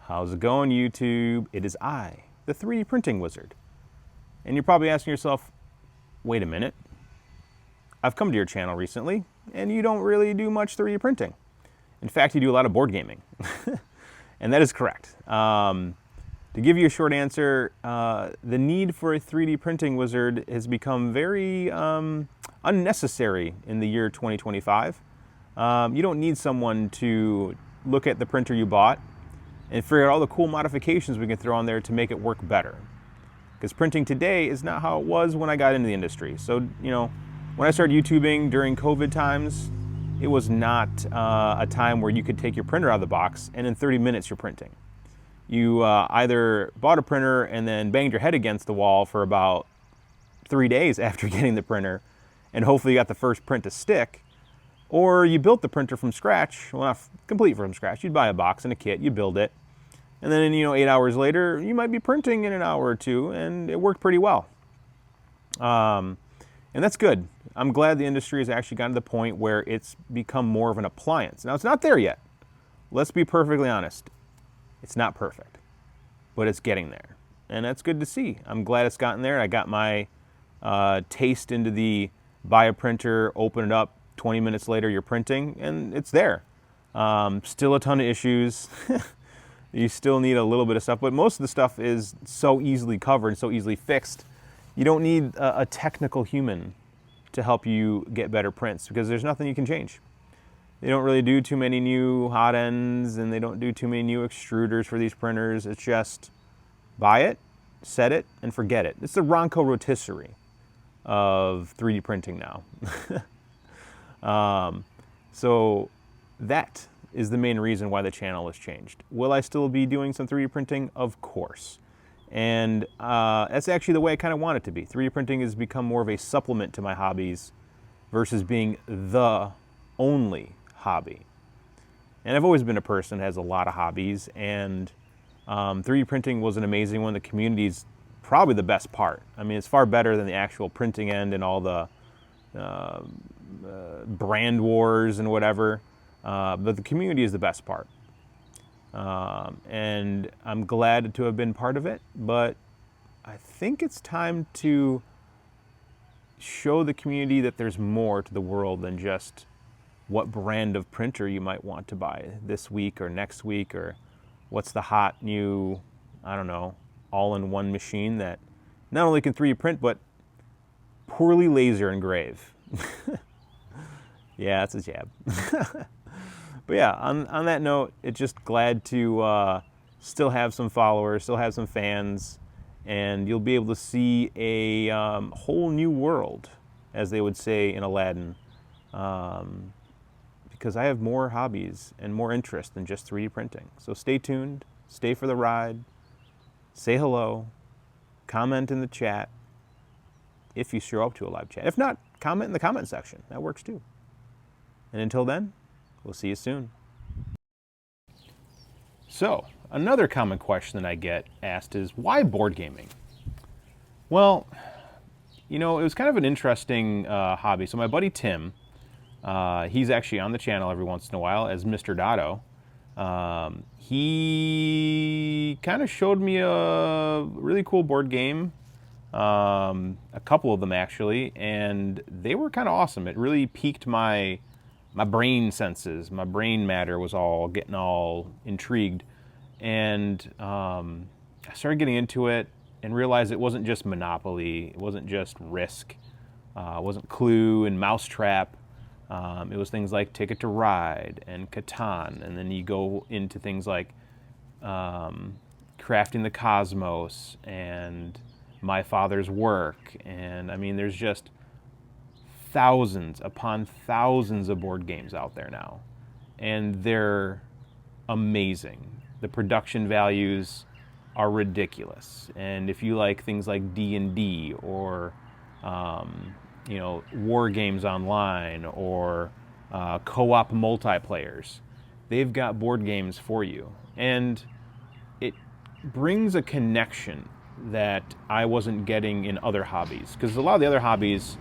How's it going, YouTube? It is I, the 3D printing wizard. And you're probably asking yourself, wait a minute, I've come to your channel recently, and you don't really do much 3D printing. In fact, you do a lot of board gaming. And that is correct. To give you a short answer, the need for a 3D printing wizard has become very unnecessary in the year 2025. You don't need someone to look at the printer you bought and figure out all the cool modifications we can throw on there to make it work better. Because printing today is not how it was when I got into the industry. So, when I started YouTubing during COVID times, it was not a time where you could take your printer out of the box and in 30 minutes you're printing. You either bought a printer and then banged your head against the wall for about 3 days after getting the printer, and hopefully you got the first print to stick, or you built the printer from scratch. Well, not complete from scratch. You'd buy a box and a kit, you build it, and then 8 hours later, you might be printing in an hour or two, and it worked pretty well. And that's good. I'm glad the industry has actually gotten to the point where it's become more of an appliance. Now, it's not there yet. Let's be perfectly honest. It's not perfect, but it's getting there. And that's good to see. I'm glad it's gotten there. I got my taste into the buy a printer, open it up, 20 minutes later you're printing, and it's there. Still a ton of issues. You still need a little bit of stuff, but most of the stuff is so easily covered and so easily fixed. You don't need a technical human to help you get better prints because there's nothing you can change. They don't really do too many new hot ends, and they don't do too many new extruders for these printers. It's just buy it, set it, and forget it. It's the Ronco rotisserie of 3D printing now. So that is the main reason why the channel has changed. Will I still be doing some 3D printing? Of course. And that's actually the way I kind of want it to be. 3D printing has become more of a supplement to my hobbies versus being the only hobby. And I've always been a person that has a lot of hobbies, and 3D printing was an amazing one. The community's probably the best part. I mean, it's far better than the actual printing end and all the brand wars and whatever, but the community is the best part. And I'm glad to have been part of it, but I think it's time to show the community that there's more to the world than just what brand of printer you might want to buy this week or next week, or what's the hot new, I don't know, all-in-one machine that not only can 3D print, but poorly laser engrave. Yeah, that's a jab. But yeah, on that note, it's just glad to still have some followers, still have some fans, and you'll be able to see a whole new world, as they would say in Aladdin, because I have more hobbies and more interest than just 3D printing. So stay tuned, stay for the ride, say hello, comment in the chat, if you show up to a live chat. If not, comment in the comment section. That works too. And until then, we'll see you soon. So, another common question that I get asked is, why board gaming? Well, it was kind of an interesting hobby. So my buddy Tim, he's actually on the channel every once in a while as Mr. Dotto. He kind of showed me a really cool board game, a couple of them actually, and they were kind of awesome. It really piqued my brain senses. My brain matter was all getting all intrigued. And I started getting into it and realized it wasn't just Monopoly, it wasn't just Risk, it wasn't Clue and Mousetrap. It was things like Ticket to Ride and Catan. And then you go into things like Crafting the Cosmos and My Father's Work. And I mean, there's just thousands upon thousands of board games out there now, and they're amazing. The production values are ridiculous, and if you like things like D&D or war games online or co-op multiplayers, they've got board games for you, and it brings a connection that I wasn't getting in other hobbies, because a lot of the other hobbies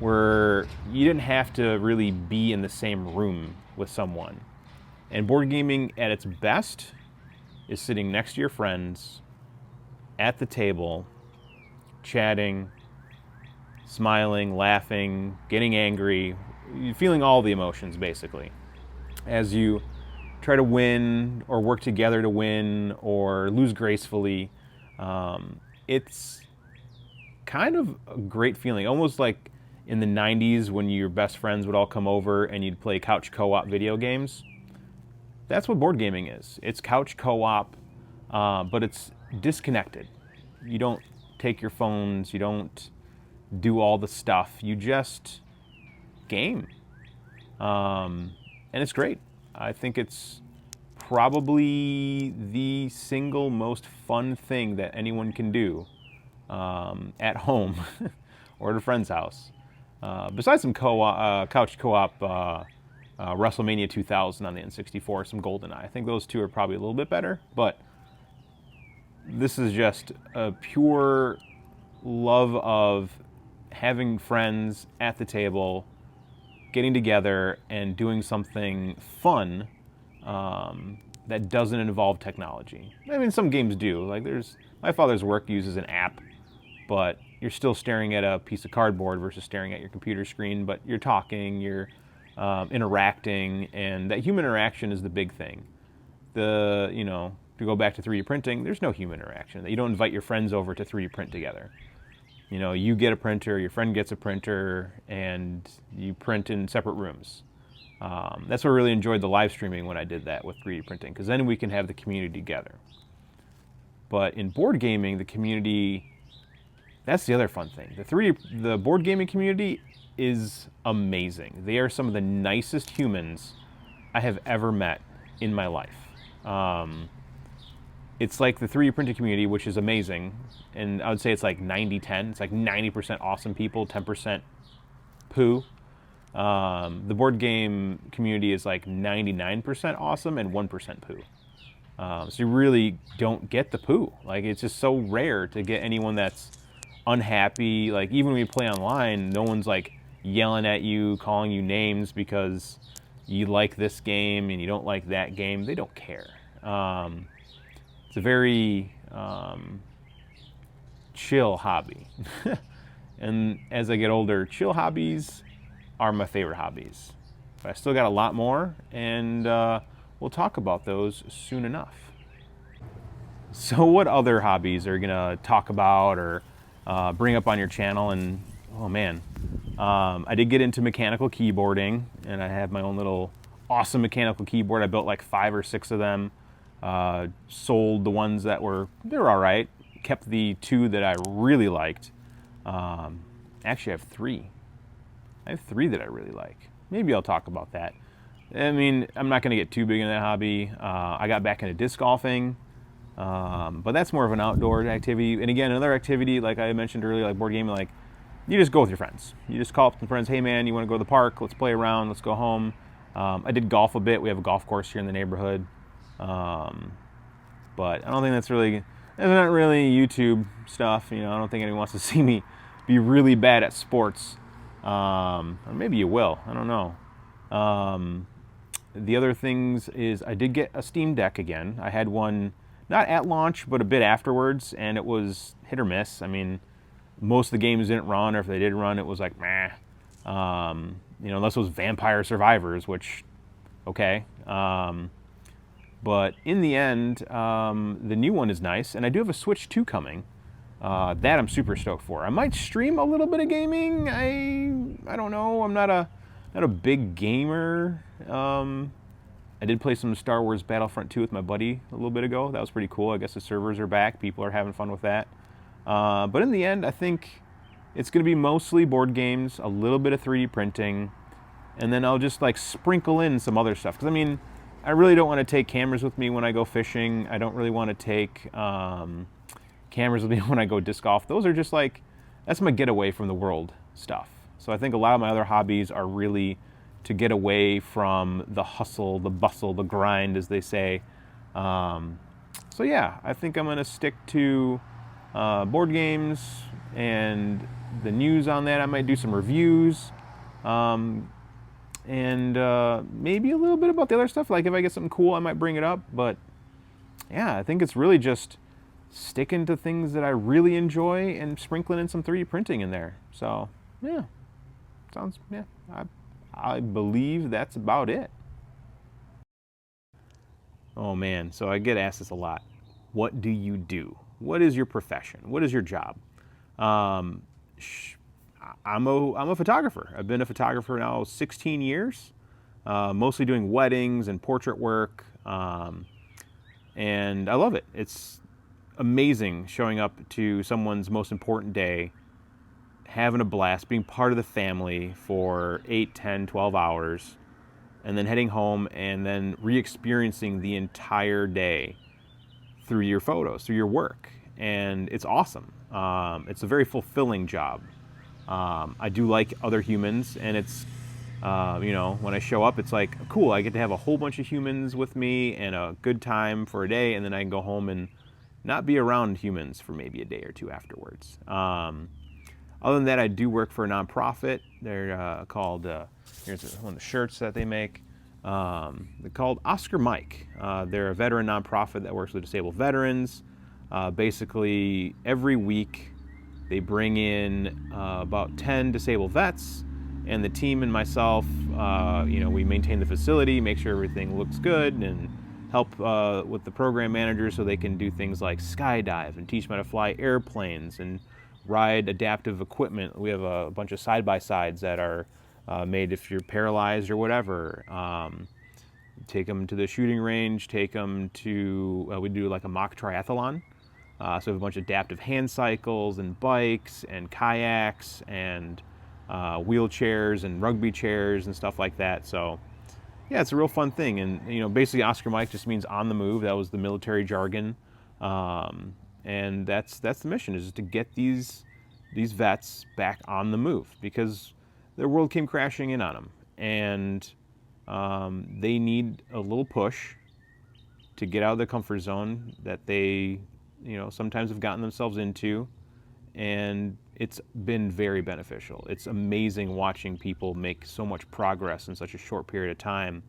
where you didn't have to really be in the same room with someone. And board gaming at its best is sitting next to your friends at the table, chatting, smiling, laughing, getting angry, feeling all the emotions basically, as you try to win or work together to win or lose gracefully. It's kind of a great feeling, almost like in the 90s when your best friends would all come over and you'd play couch co-op video games. That's what board gaming is. It's couch co-op, but it's disconnected. You don't take your phones, you don't do all the stuff, you just game. And it's great. I think it's probably the single most fun thing that anyone can do at home or at a friend's house. Besides some couch co-op, WrestleMania 2000 on the N64, some GoldenEye. I think those two are probably a little bit better, but this is just a pure love of having friends at the table, getting together and doing something fun that doesn't involve technology. I mean, some games do. Like my father's work uses an app, but you're still staring at a piece of cardboard versus staring at your computer screen, but you're talking, you're interacting, and that human interaction is the big thing. To go back to 3D printing, there's no human interaction. You don't invite your friends over to 3D print together. You get a printer, your friend gets a printer, and you print in separate rooms. That's what I really enjoyed the live streaming when I did that with 3D printing, because then we can have the community together. But in board gaming, the community, that's the other fun thing. The board gaming community is amazing. They are some of the nicest humans I have ever met in my life. It's like the 3D printing community, which is amazing, and I would say it's like 90-10. It's like 90% awesome people, 10% poo. The board game community is like 99% awesome and 1% poo. So you really don't get the poo. Like, it's just so rare to get anyone that's unhappy. Like, even when you play online, no one's like yelling at you, calling you names because you like this game and you don't like that game. They don't care. It's a very chill hobby. And as I get older, chill hobbies are my favorite hobbies. But I still got a lot more, and we'll talk about those soon enough. So what other hobbies are you going to talk about or bring up on your channel? And oh man, I did get into mechanical keyboarding, and I have my own little awesome mechanical keyboard. I built like 5 or 6 of them. Sold the ones that they're all right. Kept the 2 that I really liked. Actually, I have 3. I have 3 that I really like. Maybe I'll talk about that. I mean, I'm not going to get too big in that hobby. I got back into disc golfing, but that's more of an outdoor activity. And again, another activity, like I mentioned earlier, like board gaming, like you just go with your friends. You just call up some friends. Hey man, you want to go to the park? Let's play around. Let's go home. I did golf a bit. We have a golf course here in the neighborhood. But I don't think that's not really YouTube stuff. I don't think anyone wants to see me be really bad at sports. Or maybe you will. I don't know. The other things is I did get a Steam Deck again. I had one not at launch, but a bit afterwards, and it was hit or miss. I mean, most of the games didn't run, or if they did run, it was like meh. Unless it was Vampire Survivors, which, okay. But in the end, the new one is nice, and I do have a Switch 2 coming. That I'm super stoked for. I might stream a little bit of gaming. I don't know. I'm not a big gamer. I did play some Star Wars Battlefront 2 with my buddy a little bit ago. That was pretty cool. I guess the servers are back. People are having fun with that. But in the end, I think it's going to be mostly board games, a little bit of 3D printing, and then I'll just like sprinkle in some other stuff. Because I mean, I really don't want to take cameras with me when I go fishing. I don't really want to take cameras with me when I go disc golf. Those are just like, that's my getaway from the world stuff. So I think a lot of my other hobbies are really to get away from the hustle, the bustle, the grind, as they say. So yeah, I think I'm going to stick to board games and the news on that. I might do some reviews. And maybe a little bit about the other stuff. Like if I get something cool, I might bring it up. But yeah, I think it's really just sticking to things that I really enjoy and sprinkling in some 3D printing in there. So, yeah, yeah, I believe that's about it. Oh man, so I get asked this a lot. What do you do? What is your profession? What is your job? Um, I'm a photographer. I've been a photographer now 16 years, mostly doing weddings and portrait work, and I love it. It's amazing showing up to someone's most important day, having a blast, being part of the family for 8, 10, 12 hours, and then heading home and then re-experiencing the entire day through your photos, through your work. And it's awesome. It's a very fulfilling job. I do like other humans, and it's, when I show up, it's like, cool, I get to have a whole bunch of humans with me and a good time for a day, and then I can go home and not be around humans for maybe a day or two afterwards. Other than that, I do work for a nonprofit. They're called, here's one of the shirts that they make. They're called Oscar Mike. They're a veteran nonprofit that works with disabled veterans. Basically, every week they bring in about 10 disabled vets, and the team and myself, we maintain the facility, make sure everything looks good, and help with the program managers so they can do things like skydive and teach them how to fly airplanes and ride adaptive equipment. We have a bunch of side-by-sides that are made if you're paralyzed or whatever. Take them to the shooting range, take them to, we do like a mock triathlon. So we have a bunch of adaptive hand cycles and bikes and kayaks and wheelchairs and rugby chairs and stuff like that. So yeah, it's a real fun thing. And basically Oscar Mike just means on the move. That was the military jargon. And that's the mission, is to get these vets back on the move, because their world came crashing in on them, and they need a little push to get out of the comfort zone that they sometimes have gotten themselves into, and it's been very beneficial. It's amazing watching people make so much progress in such a short period of time,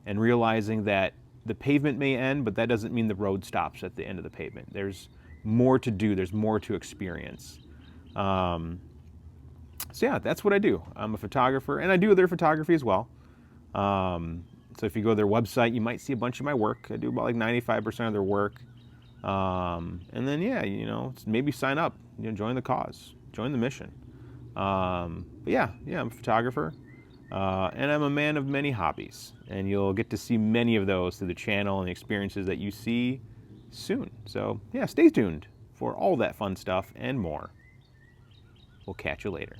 and realizing that the pavement may end, but that doesn't mean the road stops at the end of the pavement. There's more to do, there's more to experience. So yeah, that's what I do. I'm a photographer, and I do other photography as well. So if you go to their website, you might see a bunch of my work. I do about like 95% of their work. And then maybe sign up, join the cause, join the mission. But yeah, I'm a photographer, and I'm a man of many hobbies, and you'll get to see many of those through the channel and the experiences that you see soon. So yeah, stay tuned for all that fun stuff and more. We'll catch you later.